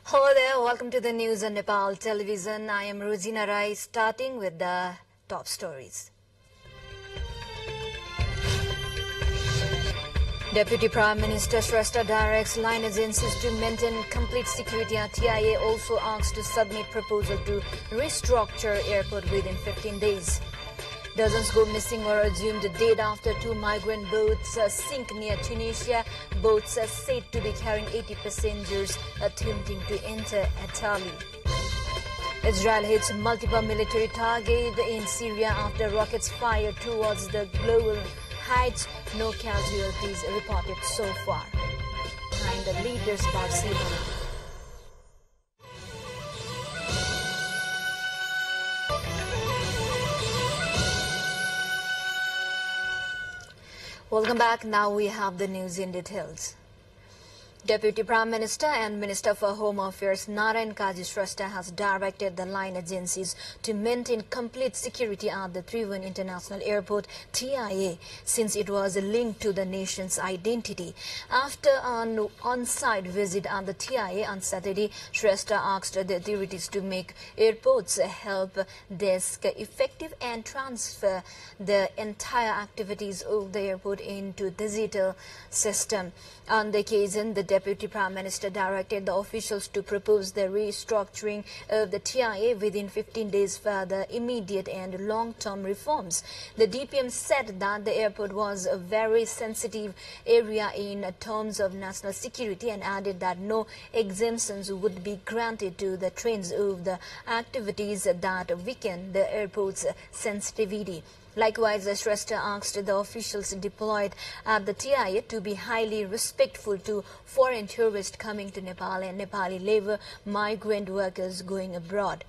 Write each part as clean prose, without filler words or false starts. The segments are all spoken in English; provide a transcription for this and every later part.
Hello there, welcome to the news on Nepal television. I am Rosina Rai, starting with the top stories. Deputy Prime Minister Shrestha directs line agencies to maintain complete security. TIA also asked to submit proposal to restructure airport within 15 days. Dozens go missing or assumed dead after two migrant boats sink near Tunisia. Boats are said to be carrying 80 passengers attempting to enter Italy. Israel hits multiple military targets in Syria after rockets fired towards the global heights. No casualties reported so far. Behind the leaders, Barcelona. Welcome back. Now we have the news in details. Deputy Prime Minister and Minister for Home Affairs Narayan Kaji Shrestha has directed the line agencies to maintain complete security at the Trivandrum International Airport TIA since it was linked to the nation's identity. After an on-site visit at the TIA on Saturday, Shrestha asked the authorities to make airports help desk effective and transfer the entire activities of the airport into digital system. On the occasion, the Deputy Prime Minister directed the officials to propose the restructuring of the TIA within 15 days for the immediate and long-term reforms. The DPM said that the airport was a very sensitive area in terms of national security and added that no exemptions would be granted to the trains of the activities that weaken the airport's sensitivity. Likewise, Shrestha asked the officials deployed at the TIA to be highly respectful to foreign tourists coming to Nepal and Nepali labor migrant workers going abroad.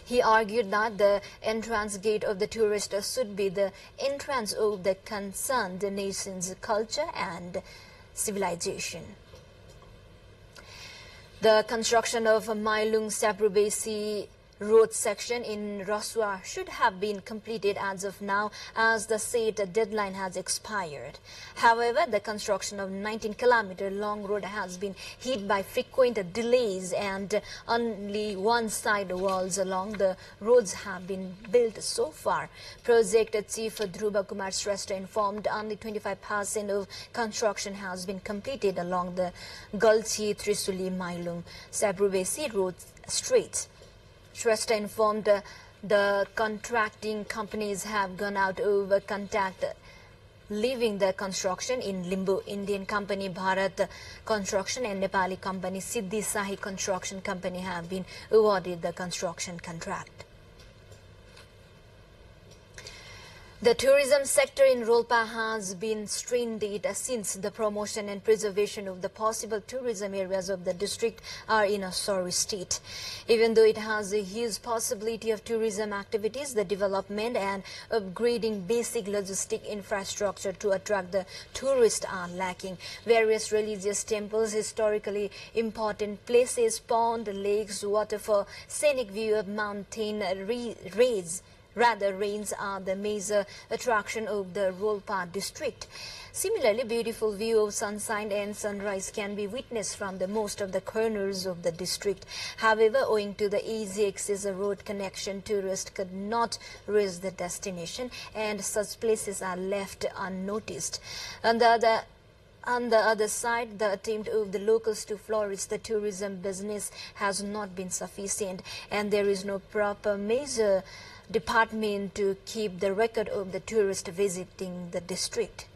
He argued that the entrance gate of the tourists should be the entrance of the concerned nation's culture and civilization. The construction of Mailung-Saprubesi road section in Rasua should have been completed as of now, as the said deadline has expired. However, the construction of 19-kilometer long road has been hit by frequent delays and only one-side walls along the roads have been built so far. Project Chief Dhruva Kumar Shrestha informed only 25% of construction has been completed along the Galchi-Trisuli-Mailung-Saprubesi road stretch. Shrestha informed the contracting companies have gone out of contact, leaving the construction in limbo. Indian company Bharat Construction and Nepali company Siddhi Sahi Construction Company have been awarded the construction contract. The tourism sector in Rolpa has been strained since the promotion and preservation of the possible tourism areas of the district are in a sorry state. Even though it has a huge possibility of tourism activities, the development and upgrading basic logistic infrastructure to attract the tourists are lacking. Various religious temples, historically important places, pond, lakes, waterfall, scenic view of mountain rains are the major attraction of the Rolpa district. Similarly, beautiful view of sunshine and sunrise can be witnessed from the most of the corners of the district. However, owing to the easy access road connection, tourists could not reach the destination and such places are left unnoticed. On the other side, the attempt of the locals to flourish the tourism business has not been sufficient, and there is no proper major department to keep the record of the tourists visiting the district.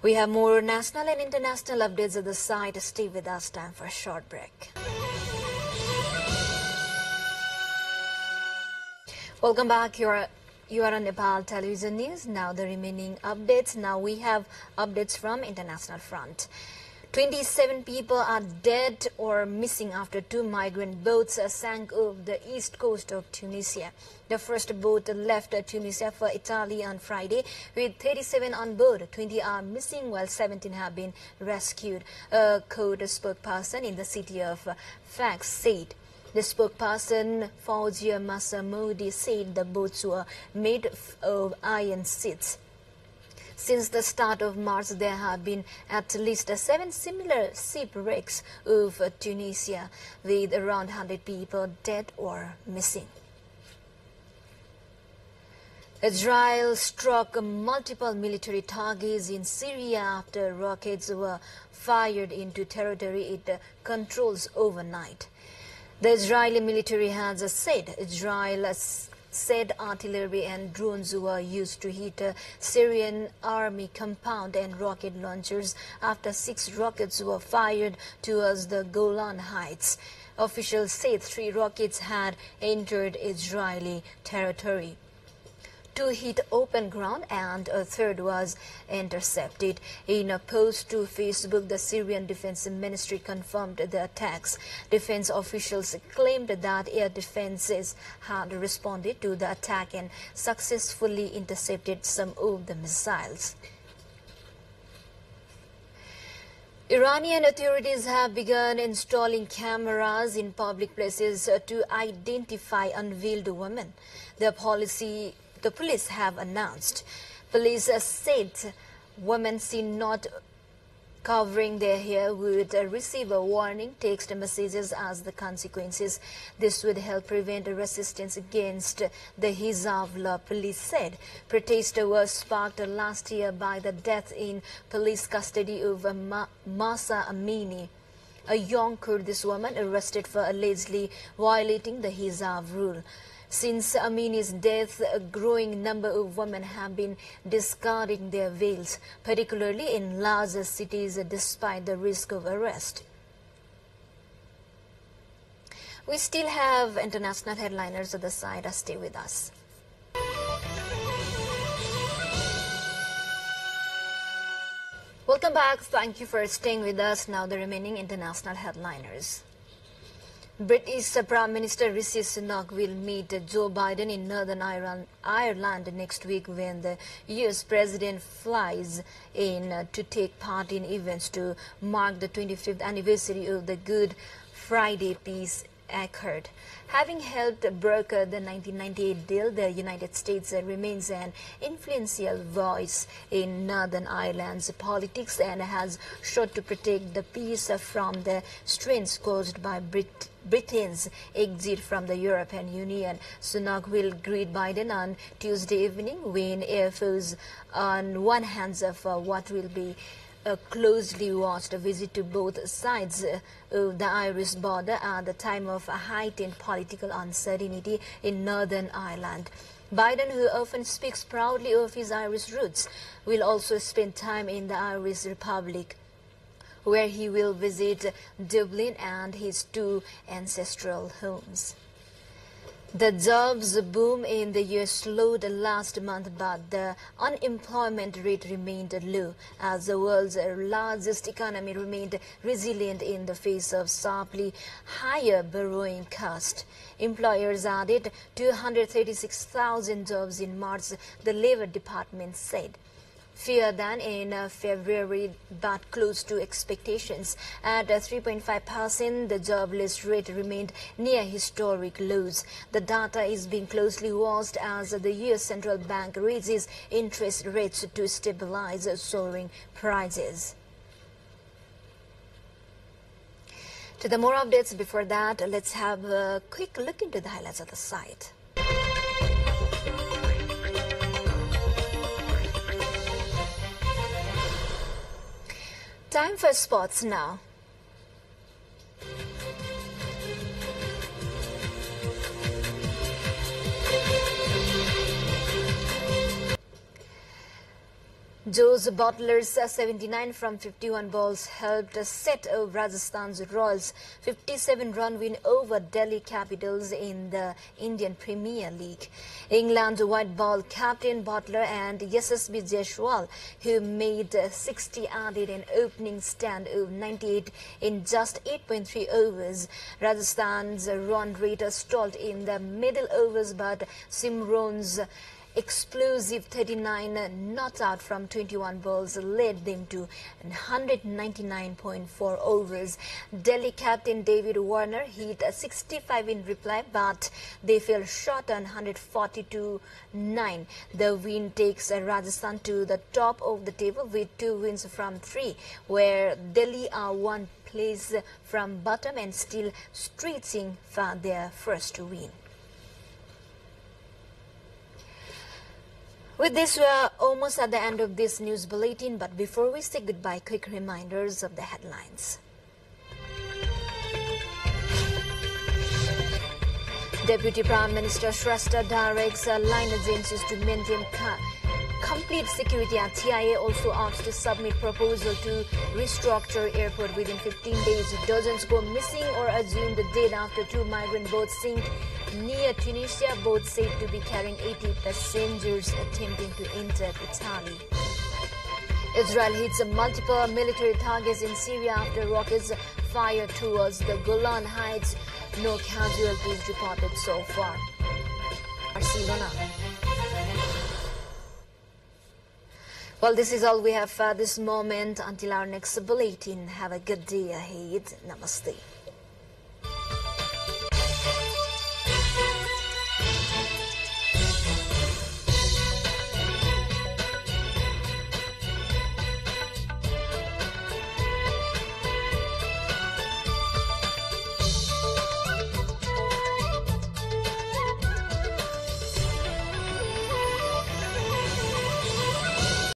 We have more national and international updates at the site. Stay with us. Time for a short break. Welcome back. You are on Nepal Television News. Now the remaining updates. Now we have updates from international front. 27 people are dead or missing after two migrant boats sank off the east coast of Tunisia. The first boat left Tunisia for Italy on Friday with 37 on board. 20 are missing while 17 have been rescued. A code spokesperson in the city of Fax said. The spokesperson Fauzia Masamudi said the boats were made of iron seats. Since the start of March, there have been at least 7 similar shipwrecks of Tunisia, with around 100 people dead or missing. Israel struck multiple military targets in Syria after rockets were fired into territory it controls overnight. The Israeli military has said Israel said artillery and drones were used to hit a Syrian army compound and rocket launchers after 6 rockets were fired towards the Golan Heights. Officials said 3 rockets had entered Israeli territory. 2 hit open ground and a 3rd was intercepted. In a post to Facebook, the Syrian Defense Ministry confirmed the attacks. Defense officials claimed that air defenses had responded to the attack and successfully intercepted some of the missiles. Iranian authorities have begun installing cameras in public places to identify unveiled women. The police have announced. Police said women seen not covering their hair would receive a warning text messages as the consequences. This would help prevent resistance against the hijab law, police said. Protests were sparked last year by the death in police custody of Mahsa Amini, a young Kurdish woman arrested for allegedly violating the hijab rule. Since Amini's death, a growing number of women have been discarding their veils, particularly in larger cities, despite the risk of arrest. We still have international headliners at the side. Stay with us. Welcome back. Thank you for staying with us. Now the remaining international headliners. British Prime Minister Rishi Sunak will meet Joe Biden in Northern Ireland next week when the US President flies in to take part in events to mark the 25th anniversary of the Good Friday Peace Accord. Having helped broker the 1998 deal, the United States remains an influential voice in Northern Ireland's politics and has sought to protect the peace from the strains caused by Britain's exit from the European Union. Sunak will greet Biden on Tuesday evening when Air Force on one hands for what will be a closely watched visit to both sides of the Irish border at the time of heightened political uncertainty in Northern Ireland. Biden, who often speaks proudly of his Irish roots, will also spend time in the Irish Republic, where he will visit Dublin and his 2 ancestral homes. The jobs boom in the US slowed last month, but the unemployment rate remained low as the world's largest economy remained resilient in the face of sharply higher borrowing costs. Employers added 236,000 jobs in March, the Labor Department said. Fewer than in February, but close to expectations. At 3.5%, the jobless rate remained near historic lows. The data is being closely watched as the U.S. Central Bank raises interest rates to stabilize soaring prices. To the more updates before that, let's have a quick look into the highlights of the site. Time for sports now. Joe's Butler's 79 from 51 balls helped set of Rajasthan's Royals' 57-run win over Delhi Capitals in the Indian Premier League. England's white ball captain Butler and Yashasvi Jaiswal, who made 60, added an opening stand of 98 in just 8.3 overs. Rajasthan's run rate stalled in the middle overs, but Simron's explosive 39 not out from 21 balls led them to 199.4 overs. Delhi captain David Warner hit a 65 in reply, but they fell short on 142.9. The win takes Rajasthan to the top of the table with 2 wins from 3, where Delhi are 1 place from bottom and still stretching for their first win. With this, we are almost at the end of this news bulletin, but before we say goodbye, quick reminders of the headlines. Deputy Prime Minister Shrestha directs line agencies to maintain complete security at TIA. Also asked to submit proposal to restructure airport within 15 days. Dozens go missing or assumed dead after 2 migrant boats sink near Tunisia. Boats said to be carrying 80 passengers attempting to enter Italy. Israel hits multiple military targets in Syria after rockets fire towards the Golan Heights. No casualties reported so far. Barcelona. Well, this is all we have for this moment. Until our next bulletin, have a good day ahead. Namaste.